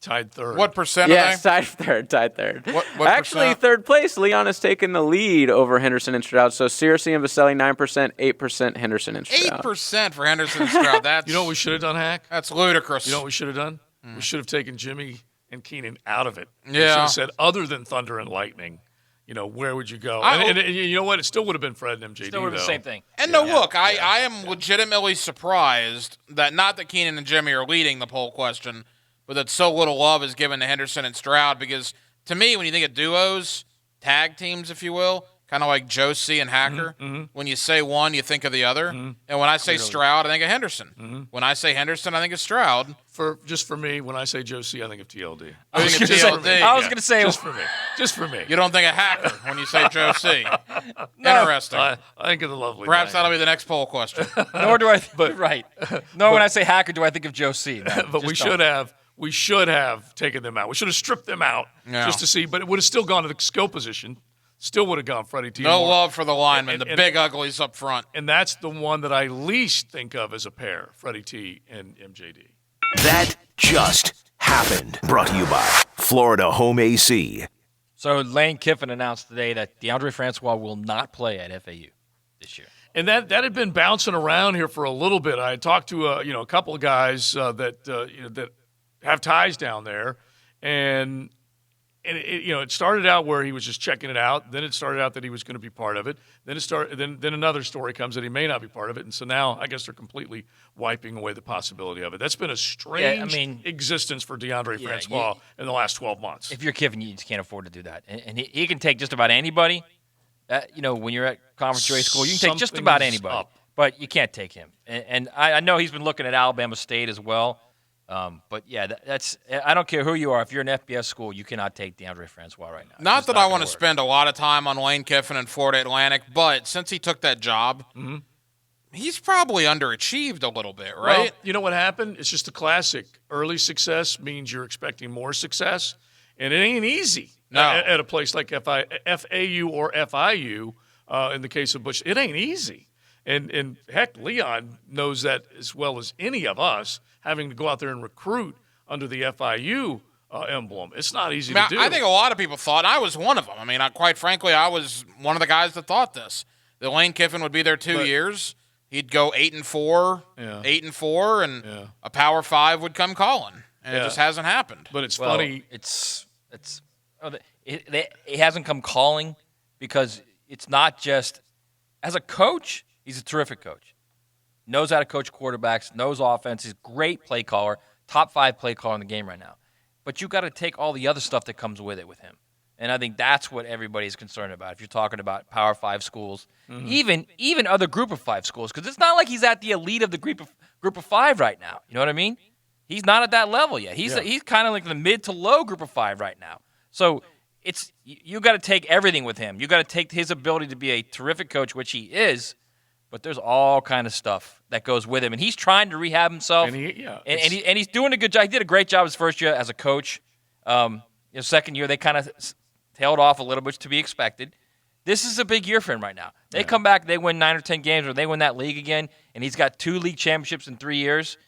Tied third. What percent Yes, are tied third. What Actually, percent? third place, Leon has taken the lead over Henderson and Stroud. So Searcy and Vaselli 9%, 8% Henderson and they? Stroud. 8% for Henderson and Stroud. That's, You know what we should have done, Hack? that's ludicrous. You know what we should have done? We should have taken Jimmy and Keenan out of it. We Yeah. should have said, other than Thunder and Lightning, where would you go? And you know what? It still would have been Fred and MJD, Still would have been the same thing. And look, I am legitimately surprised that not that Keenan and Jimmy are leading the poll question, but that so little love is given to Henderson and Stroud, because to me, when you think of duos, tag teams, if you will, kind of like Josie and Hacker, when you say one, you think of the other. And when I say Stroud, I think of Henderson. When I say Henderson, I think of Stroud. For me, when I say Josie, I think of TLD. I think of TLD. I was going to say, Just for me. Just for me. You don't think of Hacker when you say Josie. Interesting. I think of the lovely Perhaps Diana. that'll be the next poll question. nor do I right. Nor when I say Hacker do I think of Joe C. No, But just we don't. should have taken them out. We should have stripped them out just to see. But it would have still gone to the skill position. Still would have gone Freddie T. No Moore. love for the linemen, And- the big uglies up front. And that's the one that I least think of as a pair, Freddie T and MJD. That just happened. Brought to you by Florida Home AC. So Lane Kiffin announced today that DeAndre Francois will not play at FAU this year. And that had been bouncing around here for a little bit. I talked to a couple of guys that have ties down there, and it started out where he was just checking it out. Then it started out that he was going to be part of it. Then another story comes that he may not be part of it. And so now I guess they're completely wiping away the possibility of it. That's been a strange existence for DeAndre Francois in the last 12 months. If you're Kiffin, you just can't afford to do that. And he can take just about anybody. When you're at Conference USA school, you can take just about Something's anybody. up. But you can't take him. And I know he's been looking at Alabama State as well. But yeah, that's I don't care who you are. If you're an FBS school, you cannot take DeAndre Francois right now. Not It's that I gonna want to work. spend a lot of time on Lane Kiffin and Florida Atlantic, but since he took that job, he's probably underachieved a little bit, right? Well, you know what happened? It's just a classic. Early success means you're expecting more success, and it ain't easy at a place like FAU or FIU. In the case of Bush, it ain't easy. And heck, Leon knows that as well as any of us, having to go out there and recruit under the FIU emblem. It's not easy to do. I think a lot of people thought, I was one of them. I mean, quite frankly, I was one of the guys that thought this. That Lane Kiffin would be there 2 years. He'd go 8-4, 8-4, and a Power 5 would come calling. And it just hasn't happened. But it's funny. It hasn't come calling because it's not just as a coach. He's a terrific coach. Knows how to coach quarterbacks, knows offense. He's a great play caller, top 5 play caller in the game right now. But you got to take all the other stuff that comes with it with him. And I think that's what everybody's concerned about. If you're talking about Power 5 schools, even other Group of 5 schools, because it's not like he's at the elite of the Group of 5 right now. You know what I mean? He's not at that level yet. He's kind of like the mid to low Group of 5 right now. So you got to take everything with him. You got to take his ability to be a terrific coach, which he is. But there's all kind of stuff that goes with him, and he's trying to rehab himself. And he's doing a good job. He did a great job his first year as a coach. His second year, they kind of tailed off a little bit, to be expected. This is a big year for him right now. They come back, they win 9 or 10 games, or they win that league again, and he's got 2 league championships in 3 years.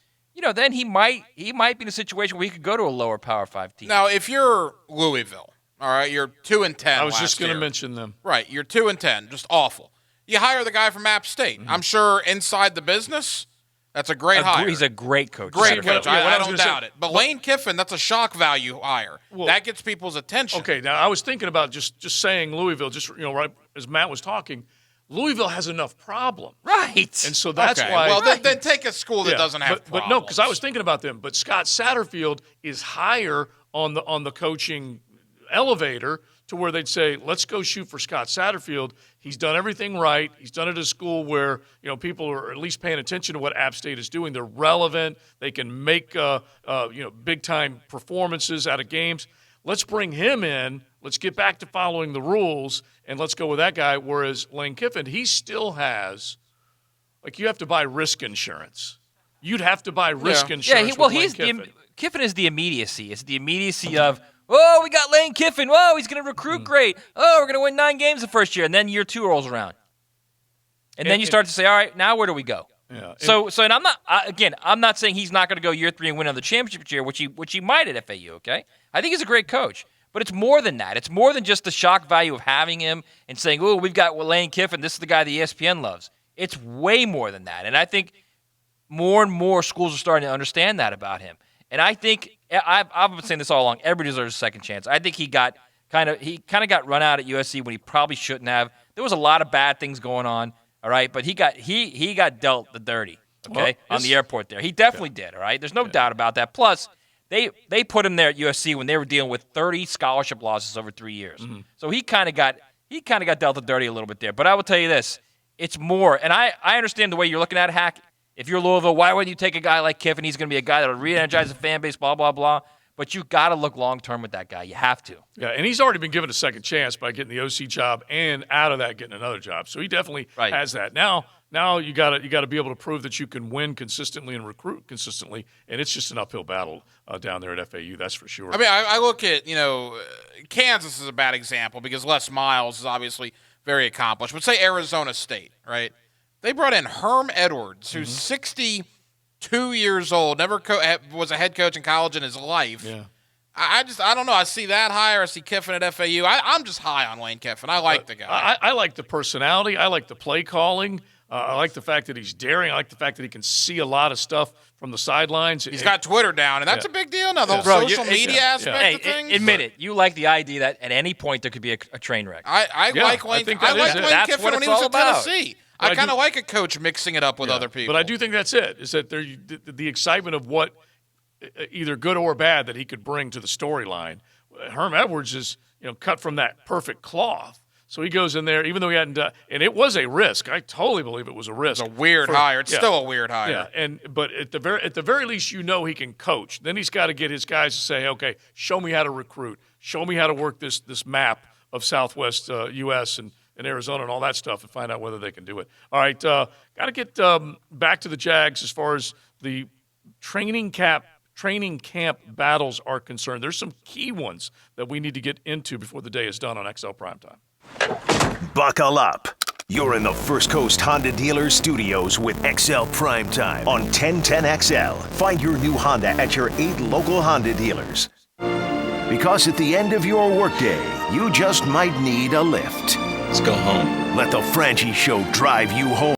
Then he might be in a situation where he could go to a lower Power 5 team. Now, if you're Louisville, all right, you're 2-10. I was just going to mention them. Right, you're 2-10, just awful. You hire the guy from App State. I'm sure inside the business, that's a great hire. He's a great coach. Great coach. Yeah, I don't doubt it. But Lane Kiffin, that's a shock value hire. That gets people's attention. Okay, now I was thinking about just saying Louisville, right as Matt was talking. Louisville has enough problems. Right. And so that's why. Well, then take a school that doesn't have problems. But no, because I was thinking about them. But Scott Satterfield is higher on the coaching elevator to where they'd say, let's go shoot for Scott Satterfield. He's done everything right. He's done it at a school where people are at least paying attention to what App State is doing. They're relevant. They can make big-time performances out of games. Let's bring him in. Let's get back to following the rules, and let's go with that guy. Whereas Lane Kiffin, he still has, you have to buy risk insurance. You'd have to buy risk insurance. Kiffin is the immediacy. It's the immediacy of, oh, we got Lane Kiffin. Whoa, he's going to recruit great. Oh, we're going to win 9 games the first year. And then year 2 rolls around. And then you start to say, all right, now where do we go? Yeah. And I'm not saying he's not going to go year 3 and win another championship year, which he might at FAU. Okay, I think he's a great coach, but it's more than that. It's more than just the shock value of having him and saying, "Oh, we've got Lane Kiffin. This is the guy the ESPN loves." It's way more than that, and I think more and more schools are starting to understand that about him. And I think I've been saying this all along. Everybody deserves a second chance. I think he got kind of got run out at USC when he probably shouldn't have. There was a lot of bad things going on. All right, but he got dealt the dirty, okay, on the airport there. He definitely did, all right? There's no doubt about that. Plus, they put him there at USC when they were dealing with 30 scholarship losses over 3 years. Mm-hmm. So he kind of got dealt the dirty a little bit there. But I will tell you this, it's more, and I understand the way you're looking at it, Hack. If you're Louisville, why wouldn't you take a guy like Kiffin? He's going to be a guy that will re-energize the fan base, blah, blah, blah. But you got to look long-term with that guy. You have to. Yeah, and he's already been given a second chance by getting the OC job and out of that getting another job. So he definitely has that. Now you got to be able to prove that you can win consistently and recruit consistently, and it's just an uphill battle down there at FAU. That's for sure. I mean, I look at Kansas is a bad example because Les Miles is obviously very accomplished. But say Arizona State, right? They brought in Herm Edwards, who's 62 years old, never was a head coach in college in his life. Yeah. I don't know. I see that high, or I see Kiffin at FAU. I'm just high on Lane Kiffin. I like the guy. I like the personality. I like the play calling. I like the fact that he's daring. I like the fact that he can see a lot of stuff from the sidelines. He's got Twitter down, and that's a big deal now. The whole social media aspect of things. Admit it. You like the idea that at any point there could be a train wreck. I like Lane Kiffin when he was at Tennessee. I kind of like a coach mixing it up with other people. But I do think that's it, is that the excitement of what either good or bad that he could bring to the storyline. Herm Edwards is cut from that perfect cloth. So he goes in there, even though he hadn't done – and it was a risk. I totally believe it was a risk. It's a weird hire. It's still a weird hire. Yeah, but at the very least, he can coach. Then he's got to get his guys to say, okay, show me how to recruit. Show me how to work this map of Southwest U.S. and Arizona and all that stuff and find out whether they can do it. All right, got to get back to the Jags as far as the training camp battles are concerned. There's some key ones that we need to get into before the day is done on XL Primetime. Buckle up. You're in the First Coast Honda Dealer Studios with XL Primetime on 1010XL. Find your new Honda at your 8 local Honda dealers. Because at the end of your workday, you just might need a lift. Let's go home. Let the Franchi Show drive you home.